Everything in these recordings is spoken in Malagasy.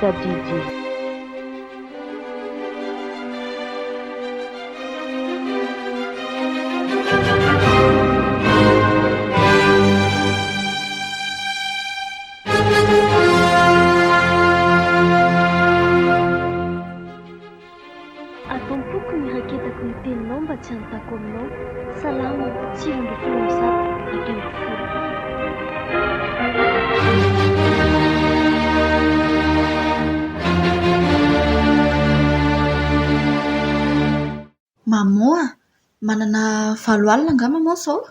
Mitadidy. Ataompoko ny raketako ny teninao mba tsy hanontako aminao. Salama, tsiro ndraiky filomisato, ekembo folo. Mamoa, manana valo alina nga mamoa sao?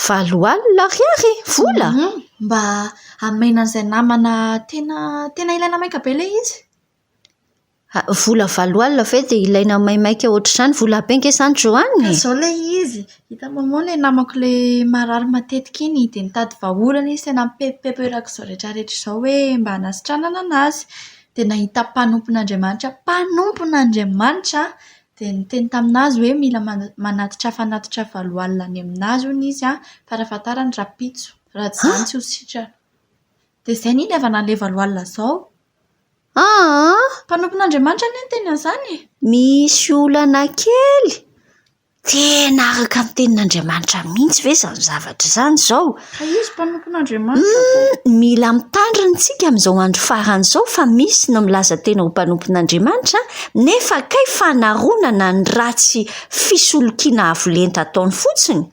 Valo alina riary vola? Mba amaina an'izay namana tena ilaina maika be ilay izy. Vola valo alina ve dia ilaina maimaika ohatr'izany? Vola benga izany Joanne? Izao ilay izy. Hita mamoa ilay namako ilay marary matetika iny dia nitady vahaolana izy tena mipepeperaka izao rehetrarehetra izao hoe mba hanasitranana anazy. Dia nahita mpanompon'Andriamanitra dia niteny taminazy hoe mila manatitra valo alina any aminazy hono izy fa raha fantarany rapitso, raha tsy izany tsy ho sitrana. Dia izay ny ilaivana an'ilay valo alina izao. Mpanompon'Andriamanitra anie ny teny an'izany. Misy olana kely tena araka ny tenin'Andriamanitra mihitsy ve izany zavatra izany izao? Ka izy mpanompon'Andriamanitra. Mila mitandrina isika amin'izao andro farany izao fa misy no milaza tena ho mpanompon'Andriamanitra nefa kay fanaronana ny ratsy fisolokiana avolenta ataony fotsiny.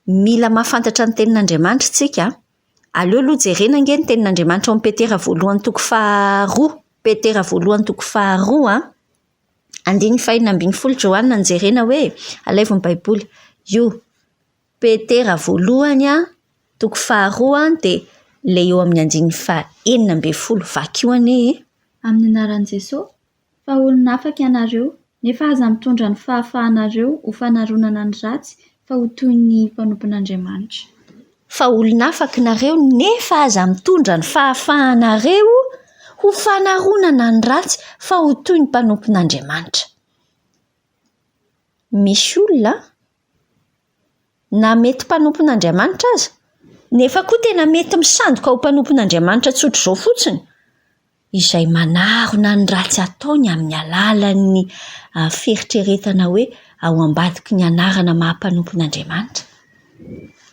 Mila mahafantatra ny tenin'Andriamanitra isika. Aleo aloha jerena ange ny tenin'Andriamanitra ao amin'ny Petera voalohany toko faharoa. Petera voalohany toko faharoa 2:12 Joanna ny jerena hoe alaivo ny baiboly. Io Petera voalohany toko faharoa dia ilay eo amin'ny 2:12 vaky io anie. Amin'ny anaran'i Jesosy, fa olona afaka ianareo, nefa aza mitondra ny fahafahanareo ho fanaronana ny ratsy fa ho toy ny mpanompon'Andriamanitra. Fa olona afaka nareo nefa aza mitondra ny fahafahanareo ho fanaronana ny ratsy fa ho toy ny mpanompon'Andriamanitra. Misy olona na mety mpanompon'Andriamanitra aza nefa koa tena mety misandoka ho mpanompon'Andriamanitra tsotra izao fotsiny, izay manarona ny ratsy ataony amin'ny alalan'ny feritreretana hoe ao ambadiky ny anarana maha-mpanompon'Andriamanitra.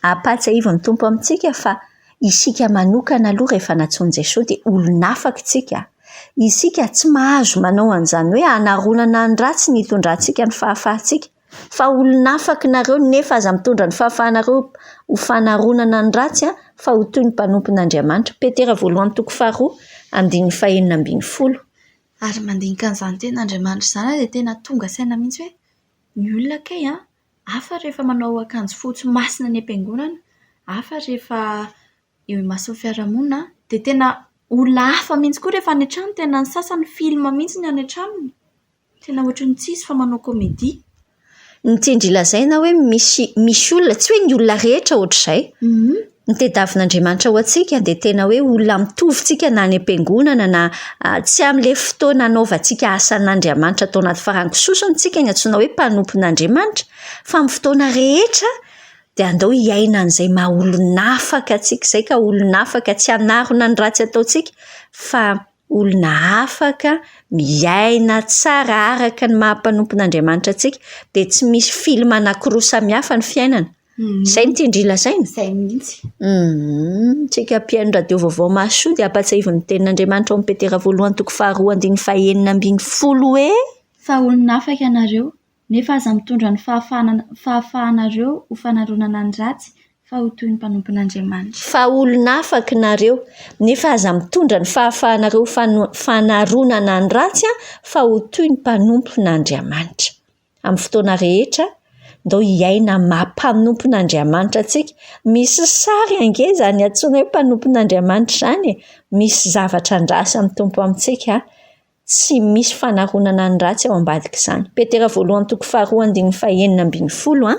Apatsaivo ny tompo amintsika fa isika manokana aloha rehefa natsoin'i Jesosy dia olona afaka isika. Isika tsy mahazo manao an'izany hoe hanaronana ny ratsy ny hitondrantsika ny fahafahantsika, fa olona afaka nareo nefa aza mitondra ny fahafahanareo ho fanaronana ny ratsy fa ho toy ny mpanompon'Andriamanitra. Petera voalohany toko faharoa 2:12. Ary mandinika an'izany tenin'Andriamanitra izany dia tena tonga saina mihitsy hoe ny olona kay hafa rehefa manao akanjo fotsy masina ny am-piangonana, hafa rehefa eo imaso fiarahamonina, dia tena olona hafa mihitsy koa rehefa any an-trano. Tena ny sasany film mihitsy ny any an-tranony. Tena ohatran'ny tsisy fa manao comédie. Ny tindry lazaina hoe misy olona, tsy hoe ny olona rehetra ohatr'izay. Ny tediavin'Andriamanitra ho antsika dia tena hoe olona mitovintsika na any am-piangonana na tsy amin'ilay fotoana anaovantsika asan'Andriamanitra atao anaty farangisosiny tsika ny antsoina hoe mpanompon'Andriamanitra, fa amin'ny fotoana rehetra dia andao hiaina an'izay maha olona afaka antsika izay, ka olona afaka tsy hanarona ny ratsy ataontsika fa olona afaka miaina tsara araka ny maha-mpanompon'Andriamanitra antsika, dia tsy misy film anankiroa samihafa ny fiainana. Izay ny tindry lazaina. Izay mihitsy. Tsika mpihaino radio vaovao Masoa dia apatsaivo ny tenin'Andriamanitra ao amin'ny Petera voalohany toko faharoa 2:12 hoe fa olona afaka ianareo, nefa aza mitondra ny fahafahanareo ho fanaronana ny ratsy fa ho toy ny mpanompon'Andriamanitra. Fa olona afaka nareo nefa aza mitondra ny fahafahanareo fanaronana ny ratsy fa ho toy ny mpanompon'Andriamanitra. Amin'ny fotoana rehetra ndao hiaina maha-mpanompon'Andriamanitra antsika. Misy sary ange zany antsoina hoe mpanompon'Andriamanitra izany. Misy zavatra andrasa mitompo amintsika, tsy misy fanaronana ny ratsy ao ambadika izany. Petera voalohany toko faharoa 2:12.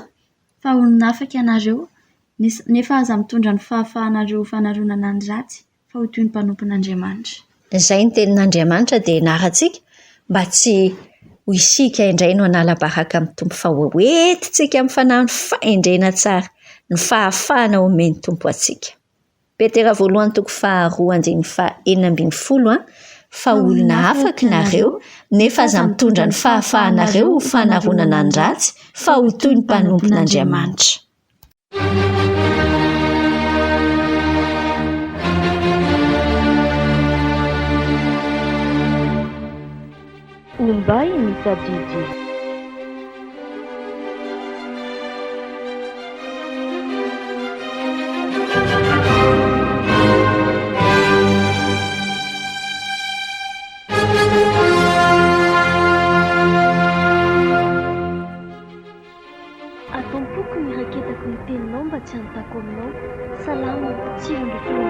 Fa olona afaka ianareo, nefa aza mitondra ny fahafahanareo fanaronana ny ratsy fa ho toy ny mpanompon'Andriamanitra. Izay ny tenin'Andriamanitra dia ianarantsika mba tsy ho isika indray no hanala-baraka amin'ny tompo, fa hoentintsika amin'ny fanahy ny fahendrena tsara, ny fahafahana omeny tompo antsika. Petera voalohany toko faharoa andiny enina ambin'ny folo fa olona afaka nareo nefa aza mitondra ny fahafahanareo ho fanaronana ny ratsy fa ho toy ny mpanompon'Andriamanitra. Omabay Mitadidy. Ataompoko ny raketako ny teninao mba tsy hanontako aminao. Salama, tsiro ny finoana